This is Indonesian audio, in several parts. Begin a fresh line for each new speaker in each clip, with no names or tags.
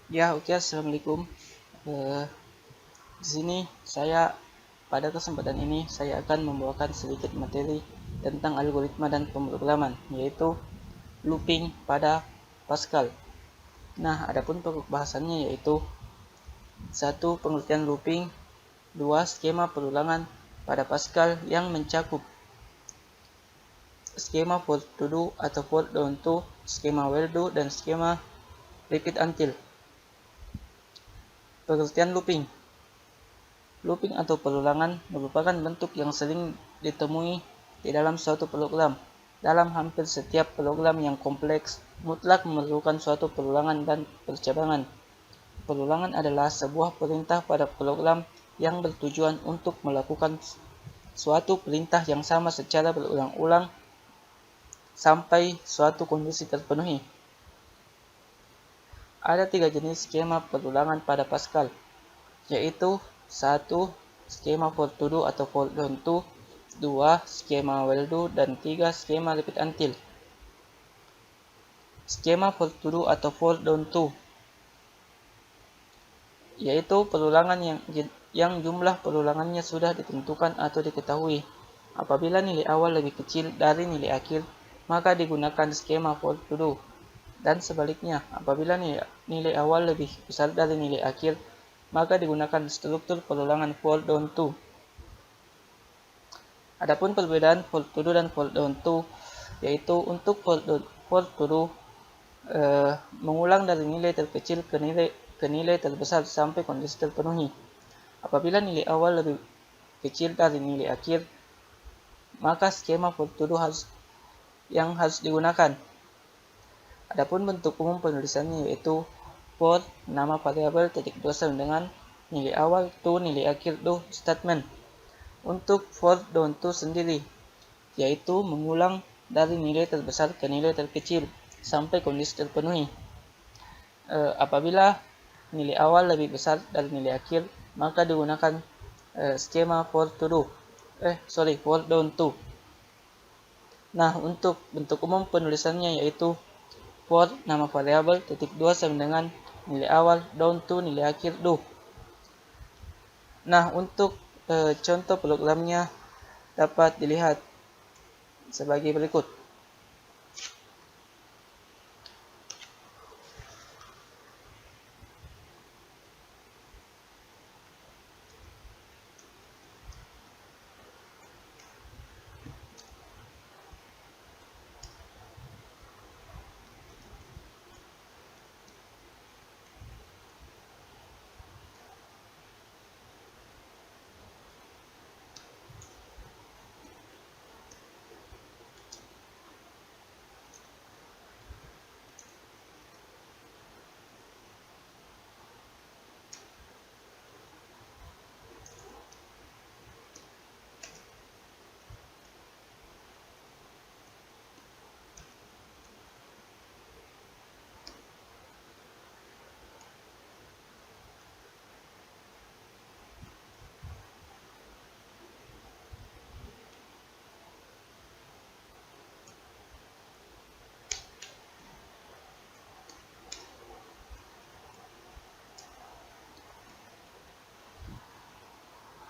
Ya, oke, assalamualaikum. Eh, di sini pada kesempatan ini saya akan membawakan sedikit materi tentang algoritma dan pemrograman, yaitu looping pada Pascal. Nah, adapun pokok bahasannya yaitu satu, pengertian looping, dua, skema perulangan pada Pascal yang mencakup skema for to do atau for down to, skema while do, dan skema repeat until. Pengertian looping. Looping atau perulangan merupakan bentuk yang sering ditemui di dalam suatu program. Dalam hampir setiap program yang kompleks, mutlak memerlukan suatu perulangan dan percabangan. Perulangan adalah sebuah perintah pada program yang bertujuan untuk melakukan suatu perintah yang sama secara berulang-ulang sampai suatu kondisi terpenuhi. Ada 3 jenis skema perulangan pada Pascal, yaitu 1. Skema for to do atau for down to, 2. Skema while do, dan 3. Skema repeat until. Skema for to do atau for down to yaitu perulangan yang jumlah perulangannya sudah ditentukan atau diketahui. Apabila nilai awal lebih kecil dari nilai akhir, maka digunakan skema for to do. Dan sebaliknya, apabila nilai awal lebih besar dari nilai akhir, maka digunakan struktur perulangan for down to. Adapun perbedaan for to do dan for down to, yaitu untuk for to do mengulang dari nilai terkecil ke nilai terbesar sampai kondisi terpenuhi. Apabila nilai awal lebih kecil dari nilai akhir, maka skema for to do harus digunakan. Adapun bentuk umum penulisannya yaitu for nama variabel titik dua sama dengan nilai awal, to nilai akhir, do statement. Untuk for down to sendiri, yaitu mengulang dari nilai terbesar ke nilai terkecil sampai kondisi terpenuhi. Apabila nilai awal lebih besar dari nilai akhir, maka digunakan skema for down to. Nah, untuk bentuk umum penulisannya yaitu for nama variabel titik dua sama dengan nilai awal, down to nilai akhir, do. Nah, untuk contoh programnya dapat dilihat sebagai berikut.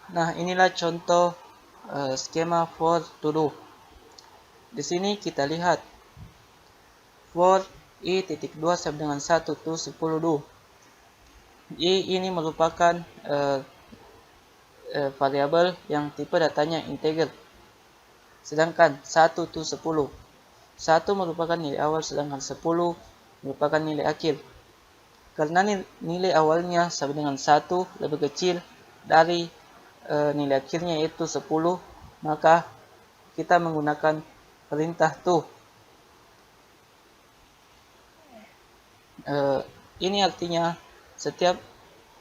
Nah, inilah contoh skema for to do. Di sini kita lihat for i.2 sama dengan 1 to 10 do. I ini merupakan variabel yang tipe datanya integer. Sedangkan 1 to 10. 1 merupakan nilai awal, sedangkan 10 merupakan nilai akhir. Karena nilai awalnya sama dengan 1 lebih kecil dari nilai akhirnya yaitu 10, maka kita menggunakan perintah to. Ini artinya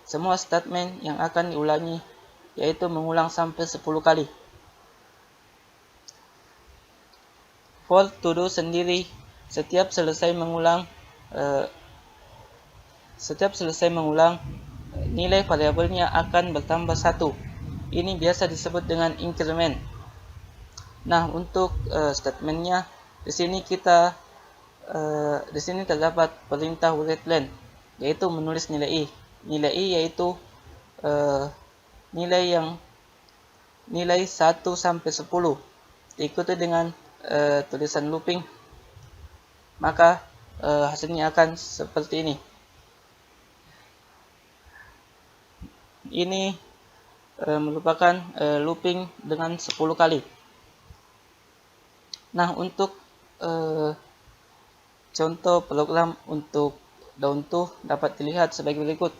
semua statement yang akan diulangi yaitu mengulang sampai 10 kali. For to do sendiri, setiap selesai mengulang nilai variabelnya akan bertambah 1. Ini biasa disebut dengan increment. Nah, untuk statementnya di sini terdapat perintah readline. yaitu menulis nilai I. Nilai I yaitu nilai 1 sampai 10 diikuti dengan tulisan looping, maka hasilnya akan seperti ini. Ini merupakan looping dengan 10 kali. Nah, untuk contoh program untuk daun to dapat dilihat sebagai berikut.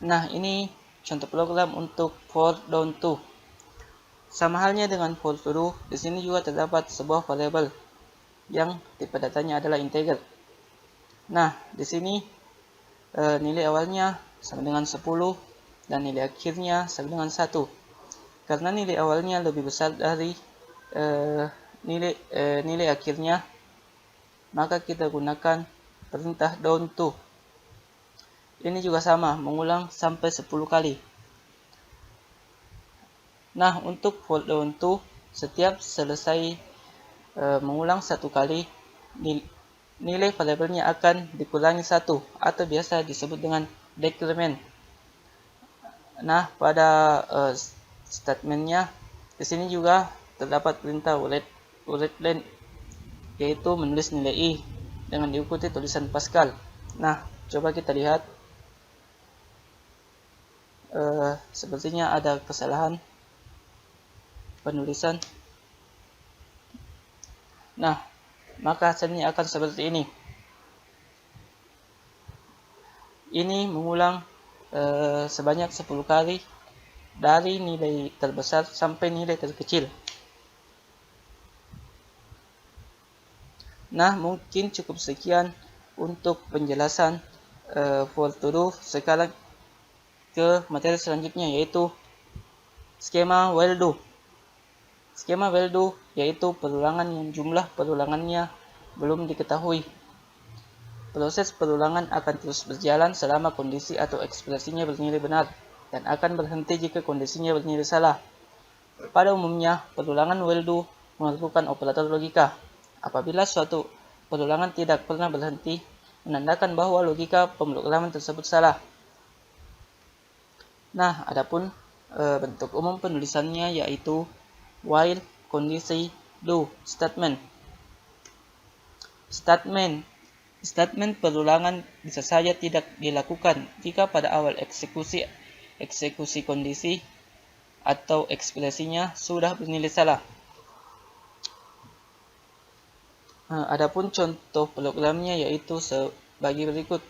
Nah, ini contoh program untuk for down to. Sama halnya dengan for to do, di sini juga terdapat sebuah variabel yang tipe datanya adalah integer. Nah, di sini nilai awalnya sama dengan 10 dan nilai akhirnya sama dengan 1. Karena nilai awalnya lebih besar dari nilai akhirnya, maka kita gunakan perintah down to. Ini juga sama, mengulang sampai 10 kali. Nah, untuk for down to, setiap selesai mengulang 1 kali, nilai variabelnya akan dikurangi 1 atau biasa disebut dengan decrement. Nah, pada statementnya di sini juga terdapat perintah write-len, yaitu menulis nilai I dengan diikuti tulisan Pascal. Nah, coba kita lihat. Sepertinya ada kesalahan penulisan. Nah, maka hasilnya akan seperti ini. Ini mengulang sebanyak 10 kali dari nilai terbesar sampai nilai terkecil. Nah, mungkin cukup sekian untuk penjelasan for to do. Sekarang ke materi selanjutnya, yaitu skema while do. Skema while do yaitu perulangan yang jumlah perulangannya belum diketahui. Proses perulangan akan terus berjalan selama kondisi atau ekspresinya bernilai benar, dan akan berhenti jika kondisinya bernilai salah. Pada umumnya, perulangan while do merupakan operator logika. Apabila suatu perulangan tidak pernah berhenti, menandakan bahwa logika pemrograman tersebut salah. Nah, adapun bentuk umum penulisannya yaitu while, kondisi, do, statement. Statement perulangan bisa saja tidak dilakukan jika pada awal eksekusi kondisi atau ekspresinya sudah bernilai salah. Adapun contoh programnya yaitu sebagai berikut.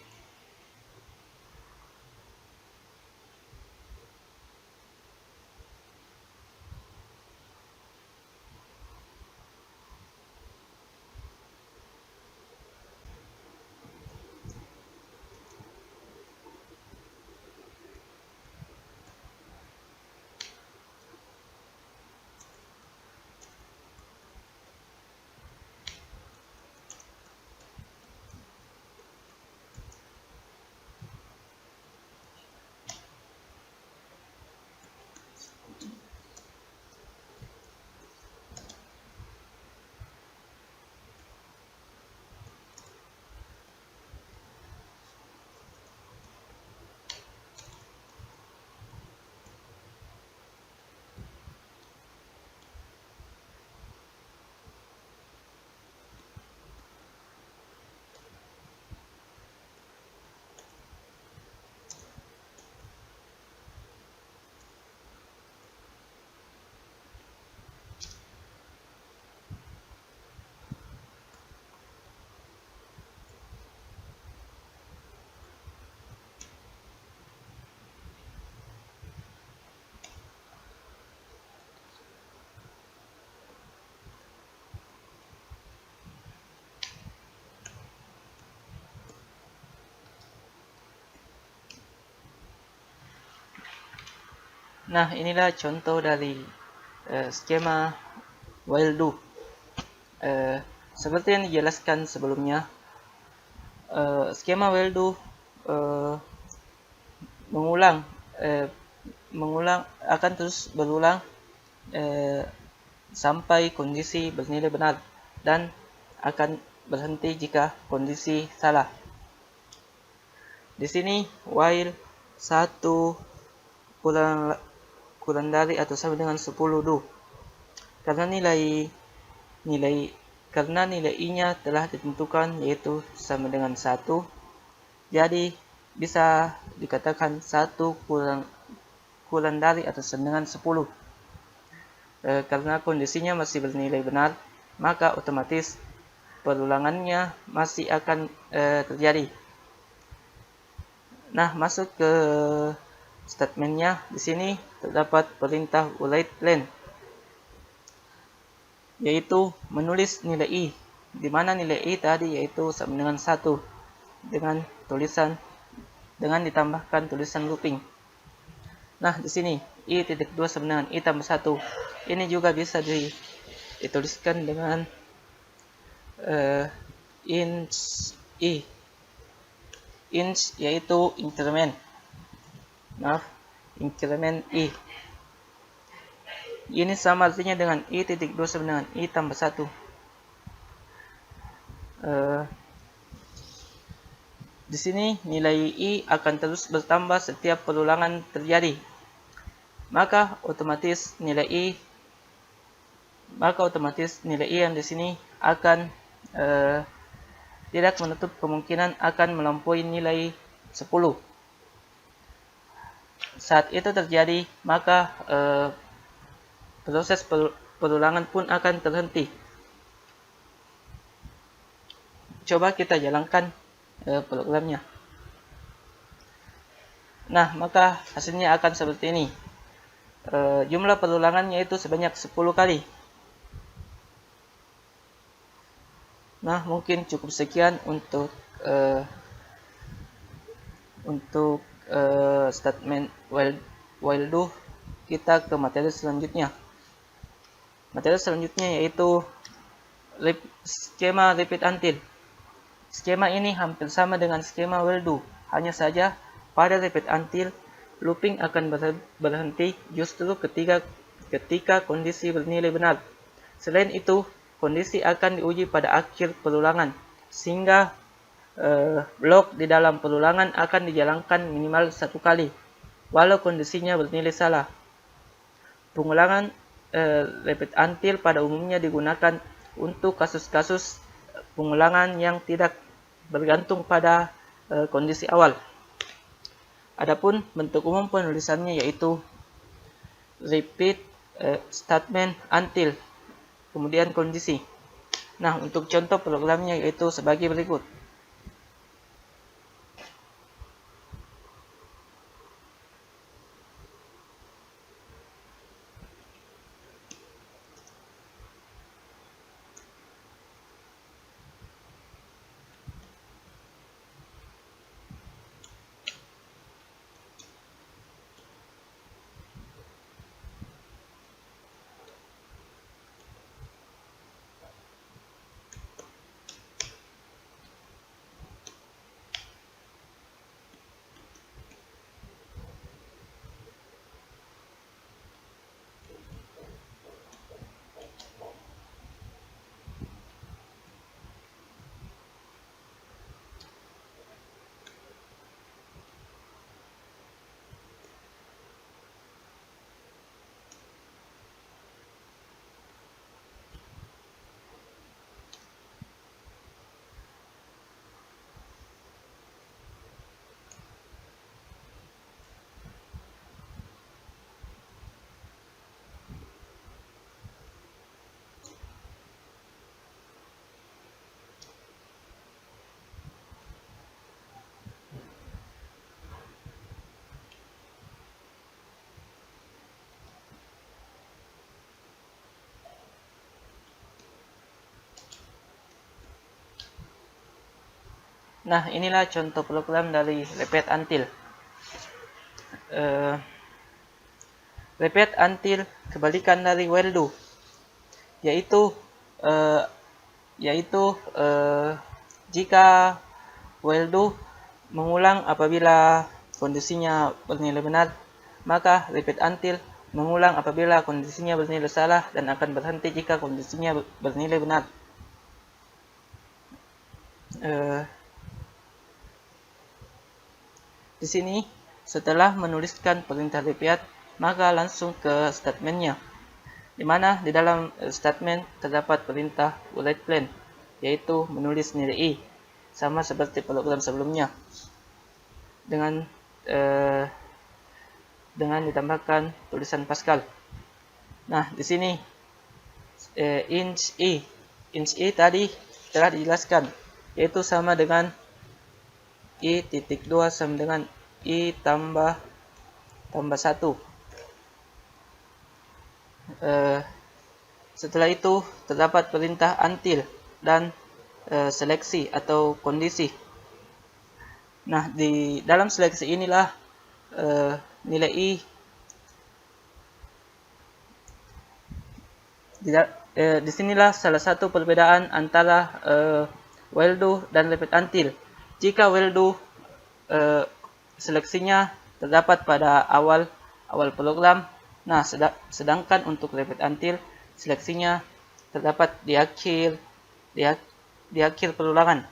Nah, inilah contoh dari skema while do. Seperti yang dijelaskan sebelumnya, skema while do mengulang eh, mengulang akan terus berulang eh, sampai kondisi bernilai benar dan akan berhenti jika kondisi salah. Di sini while 1 kurang dari atau sama dengan 10 do. Karena nilai i-nya telah ditentukan yaitu sama dengan 1. Jadi bisa dikatakan 1 kurang dari atau sama dengan 10. Karena kondisinya masih bernilai benar, maka otomatis perulangannya masih akan terjadi. Nah, masuk ke statementnya. Di sini terdapat perintah write len, yaitu menulis nilai i, di mana nilai i tadi yaitu sama dengan 1 dengan ditambahkan tulisan looping. Nah, di sini i.2 sama dengan i tambah 1. Ini juga bisa dituliskan dengan int i. Int yaitu increment. Increment i. Ini sama artinya dengan i.2 sama dengan i tambah 1. Di sini nilai i akan terus bertambah setiap perulangan terjadi. Maka otomatis nilai i yang di sini akan tidak menutup kemungkinan akan melampaui nilai 10. Saat itu terjadi, maka proses perulangan pun akan terhenti. Coba kita jalankan programnya. Nah, maka hasilnya akan seperti ini. Jumlah perulangannya itu sebanyak 10 kali. Nah, mungkin cukup sekian untuk statement while do. Kita ke materi selanjutnya. Materi selanjutnya yaitu skema repeat until. Skema ini hampir sama dengan skema while do, hanya saja pada repeat until looping akan berhenti justru ketika kondisi bernilai benar. Selain itu, kondisi akan diuji pada akhir perulangan, sehingga blok di dalam perulangan akan dijalankan minimal 1 kali, walau kondisinya bernilai salah. Pengulangan repeat until pada umumnya digunakan untuk kasus-kasus pengulangan yang tidak bergantung pada kondisi awal. Adapun bentuk umum penulisannya yaitu repeat statement until kemudian kondisi. Nah, untuk contoh programnya yaitu sebagai berikut. Nah, inilah contoh program dari repeat until. repeat until kebalikan dari while do, yaitu jika while do mengulang apabila kondisinya bernilai benar, maka repeat until mengulang apabila kondisinya bernilai salah dan akan berhenti jika kondisinya bernilai benar. Di sini setelah menuliskan perintah repeat, maka langsung ke statementnya, di mana di dalam statement terdapat perintah writePlan, yaitu menulis nilai i, sama seperti program sebelumnya, dengan ditambahkan tulisan Pascal. Nah, di sini int i tadi telah dijelaskan, yaitu sama dengan i.2 sama dengan i tambah 1. Setelah itu terdapat perintah until dan seleksi atau kondisi. Nah, di dalam seleksi inilah nilai i disinilah salah satu perbedaan antara while do dan repeat until. Jika while do seleksinya terdapat pada awal program, nah sedangkan untuk repeat until seleksinya terdapat di akhir perulangan.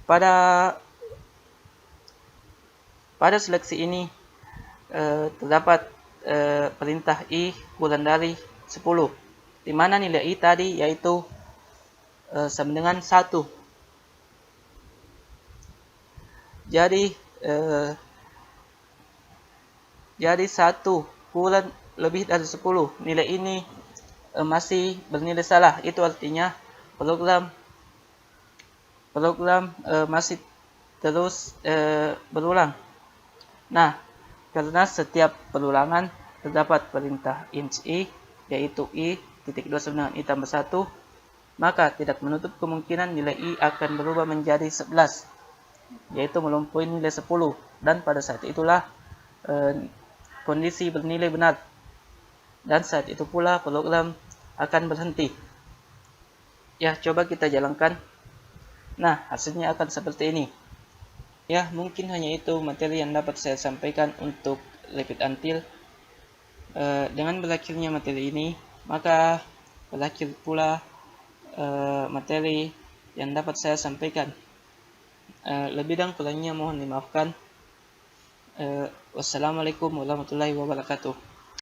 Pada seleksi ini terdapat perintah i kurang dari 10, di mana nilai i tadi yaitu sama dengan 1. Jadi 1 kurang lebih dari 10, nilai ini masih bernilai salah. Itu artinya program masih terus berulang. Nah, karena setiap perulangan terdapat perintah int i, yaitu i.2 sama dengan i tambah 1, maka tidak menutup kemungkinan nilai i akan berubah menjadi 11, yaitu melampaui nilai 10, dan pada saat itulah kondisi bernilai benar, dan saat itu pula program akan berhenti. Ya, coba kita jalankan. Nah, hasilnya akan seperti ini. Ya, mungkin hanya itu materi yang dapat saya sampaikan untuk repeat until. Dengan berakhirnya materi ini, maka berakhir pula materi yang dapat saya sampaikan. Lebih dan kurangnya mohon dimaafkan. Wassalamualaikum warahmatullahi wabarakatuh.